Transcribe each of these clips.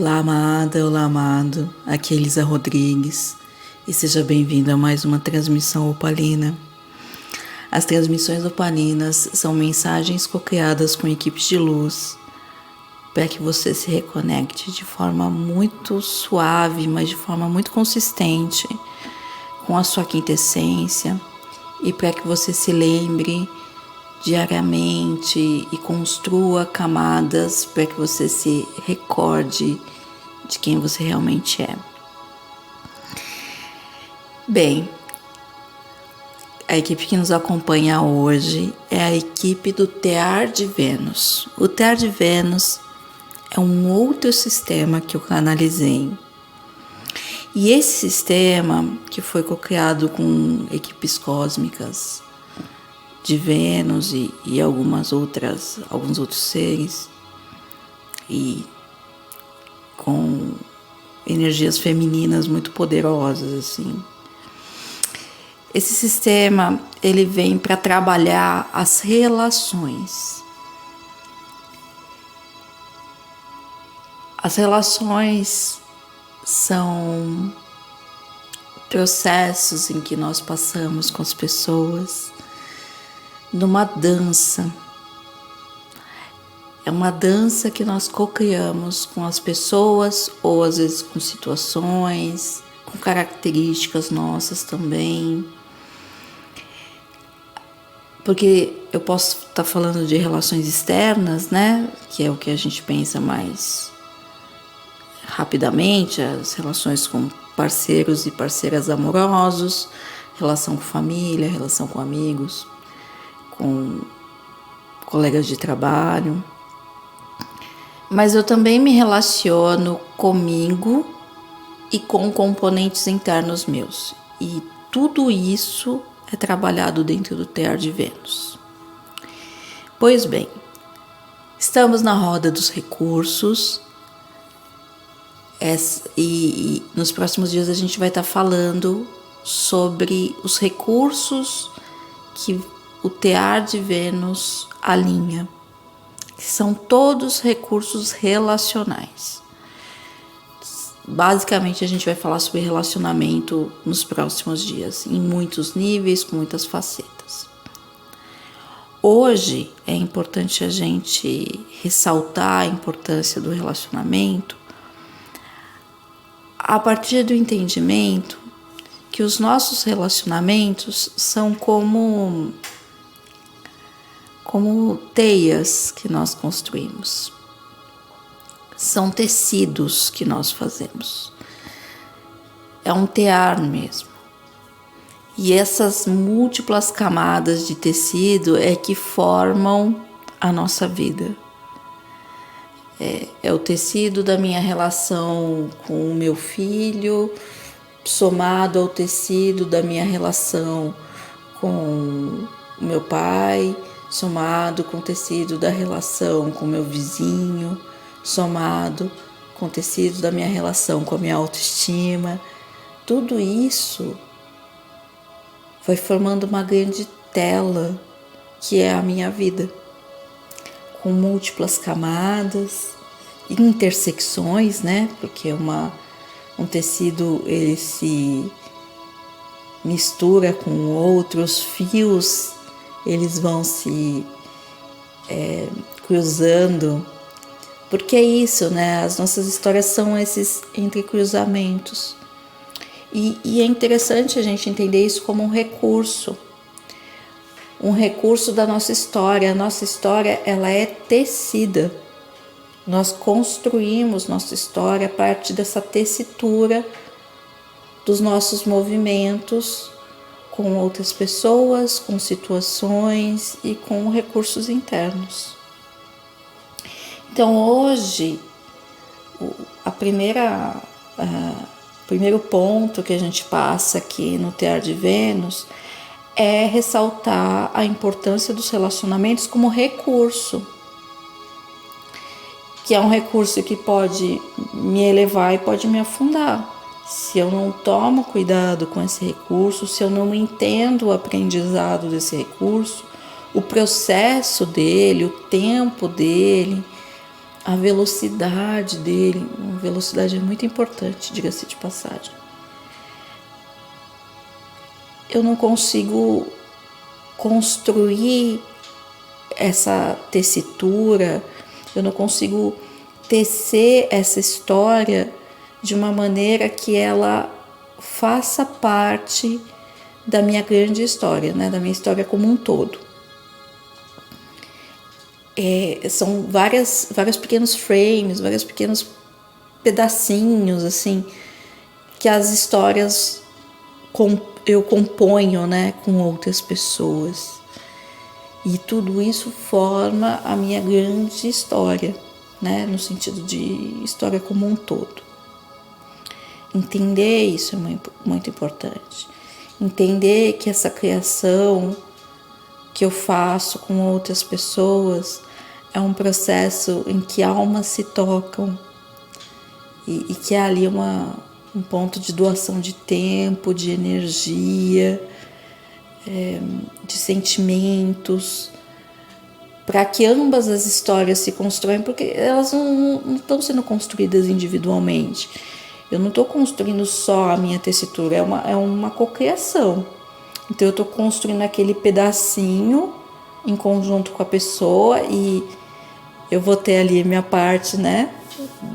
Olá, amada, olá, amado. Aqui é Elisa Rodrigues e seja bem-vindo a mais uma transmissão opalina. As transmissões opalinas são mensagens co-criadas com equipes de luz para que você se reconecte de forma muito suave, mas de forma muito consistente com a sua quinta essência e para que você se lembre diariamente e construa camadas para que você se recorde de quem você realmente é. Bem, a equipe que nos acompanha hoje é a equipe do Tear de Vênus. O Tear de Vênus é um outro sistema que eu canalizei. E esse sistema, que foi co-criado com equipes cósmicas de Vênus e alguns outros seres, e com energias femininas muito poderosas, assim. Esse sistema, ele vem para trabalhar as relações. As relações são processos em que nós passamos com as pessoas numa dança. É uma dança que nós co-criamos com as pessoas ou às vezes com situações, com características nossas também. Porque eu posso estar falando de relações externas, né? Que é o que a gente pensa mais rapidamente, as relações com parceiros e parceiras amorosos, relação com família, relação com amigos, com colegas de trabalho. Mas eu também me relaciono comigo e com componentes internos meus. E tudo isso é trabalhado dentro do Tear de Vênus. Pois bem, estamos na roda dos recursos e nos próximos dias a gente vai estar falando sobre os recursos que o Tear de Vênus alinha, que são todos recursos relacionais. Basicamente a gente vai falar sobre relacionamento nos próximos dias, em muitos níveis, com muitas facetas. Hoje é importante a gente ressaltar a importância do relacionamento a partir do entendimento que os nossos relacionamentos são como teias que nós construímos. São tecidos que nós fazemos. É um tear mesmo. E essas múltiplas camadas de tecido é que formam a nossa vida. É o tecido da minha relação com o meu filho, somado ao tecido da minha relação com o meu pai, somado com o tecido da relação com o meu vizinho, somado com o tecido da minha relação com a minha autoestima. Tudo isso vai formando uma grande tela que é a minha vida, com múltiplas camadas, intersecções, né? Porque um tecido ele se mistura com outros fios, eles vão se cruzando, porque é isso, né? As nossas histórias são esses entrecruzamentos. E é interessante a gente entender isso como um recurso da nossa história. A nossa história, ela é tecida. Nós construímos nossa história a partir dessa tessitura dos nossos movimentos com outras pessoas, com situações e com recursos internos. Então hoje, o primeiro ponto que a gente passa aqui no Tear de Vênus é ressaltar a importância dos relacionamentos como recurso, que é um recurso que pode me elevar e pode me afundar. Se eu não tomo cuidado com esse recurso, se eu não entendo o aprendizado desse recurso, o processo dele, o tempo dele, a velocidade dele, a velocidade é muito importante, diga-se de passagem. Eu não consigo construir essa tessitura, eu não consigo tecer essa história de uma maneira que ela faça parte da minha grande história, né? Da minha história como um todo. São vários pequenos frames, vários pequenos pedacinhos, assim, que as histórias eu componho, né, com outras pessoas. E tudo isso forma a minha grande história, né, no sentido de história como um todo. Entender isso é muito importante. Entender que essa criação que eu faço com outras pessoas é um processo em que almas se tocam e que há ali um ponto de doação de tempo, de energia, de sentimentos, para que ambas as histórias se constroem, porque elas não estão sendo construídas individualmente. Eu não estou construindo só a minha tessitura, é uma cocriação. Então eu estou construindo aquele pedacinho em conjunto com a pessoa e eu vou ter ali a minha parte, né,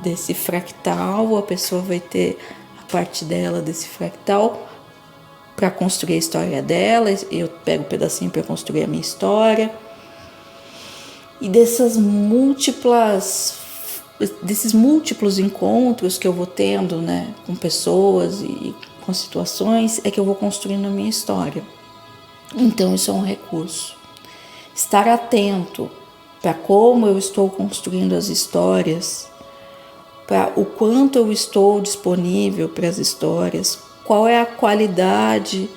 desse fractal, a pessoa vai ter a parte dela desse fractal para construir a história dela, eu pego um pedacinho para construir a minha história. E desses múltiplos encontros que eu vou tendo, né, com pessoas e com situações, é que eu vou construindo a minha história. Então isso é um recurso. Estar atento para como eu estou construindo as histórias, para o quanto eu estou disponível para as histórias, qual é a qualidade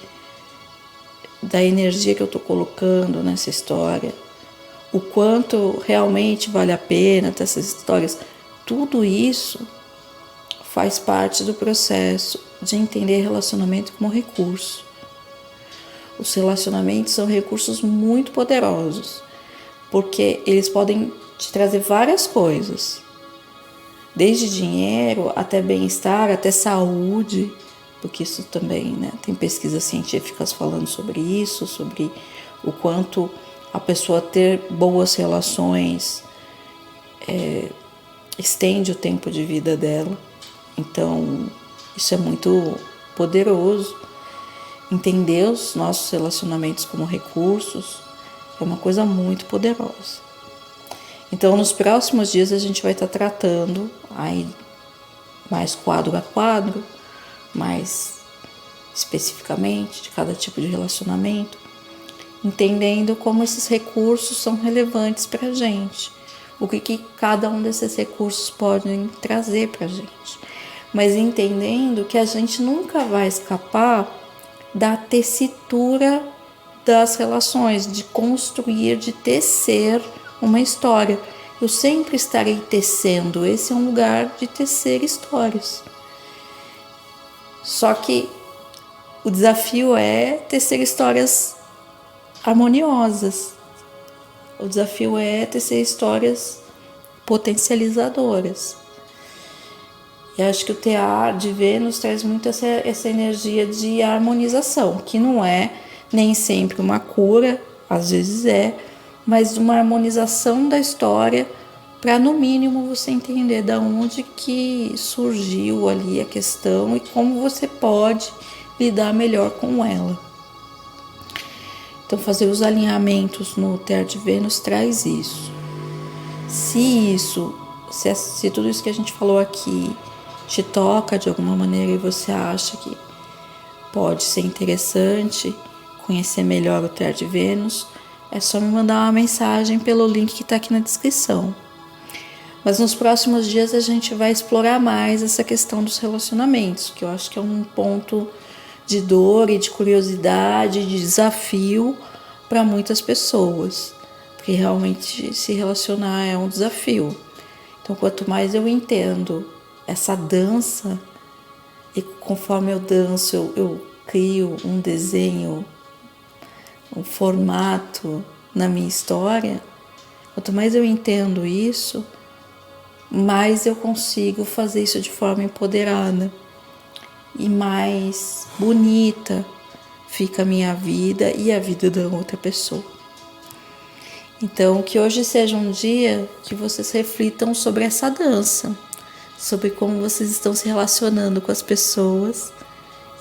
da energia que eu estou colocando nessa história, o quanto realmente vale a pena ter essas histórias. Tudo isso faz parte do processo de entender relacionamento como recurso. Os relacionamentos são recursos muito poderosos, porque eles podem te trazer várias coisas, desde dinheiro até bem-estar, até saúde, porque isso também, né, tem pesquisas científicas falando sobre isso, sobre o quanto a pessoa ter boas relações estende o tempo de vida dela. Então, isso é muito poderoso. Entender os nossos relacionamentos como recursos é uma coisa muito poderosa. Então, nos próximos dias a gente vai estar tratando aí mais quadro a quadro, mais especificamente de cada tipo de relacionamento, entendendo como esses recursos são relevantes para a gente, o que cada um desses recursos podem trazer para a gente, mas entendendo que a gente nunca vai escapar da tessitura das relações, de construir, de tecer uma história. Eu sempre estarei tecendo, esse é um lugar de tecer histórias. Só que o desafio é tecer histórias harmoniosas. O desafio é tecer histórias potencializadoras. E acho que o tear de Vênus traz muito essa energia de harmonização, que não é nem sempre uma cura, às vezes é, mas uma harmonização da história para, no mínimo, você entender de onde que surgiu ali a questão e como você pode lidar melhor com ela. Então, fazer os alinhamentos no tear de Vênus traz isso. Se tudo isso que a gente falou aqui te toca de alguma maneira e você acha que pode ser interessante conhecer melhor o tear de Vênus, é só me mandar uma mensagem pelo link que está aqui na descrição. Mas nos próximos dias a gente vai explorar mais essa questão dos relacionamentos, que eu acho que é um ponto de dor e de curiosidade, de desafio para muitas pessoas, porque realmente se relacionar é um desafio. Então, quanto mais eu entendo essa dança, e conforme eu danço, eu crio um desenho, um formato na minha história, quanto mais eu entendo isso, mais eu consigo fazer isso de forma empoderada e mais bonita fica a minha vida e a vida da outra pessoa. Então, que hoje seja um dia que vocês reflitam sobre essa dança, sobre como vocês estão se relacionando com as pessoas,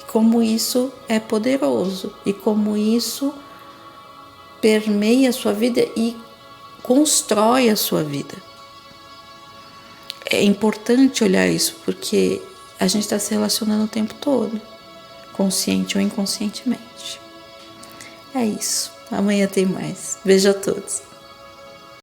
e como isso é poderoso e como isso permeia a sua vida e constrói a sua vida. É importante olhar isso porque a gente está se relacionando o tempo todo, consciente ou inconscientemente. É isso. Amanhã tem mais. Beijo a todos.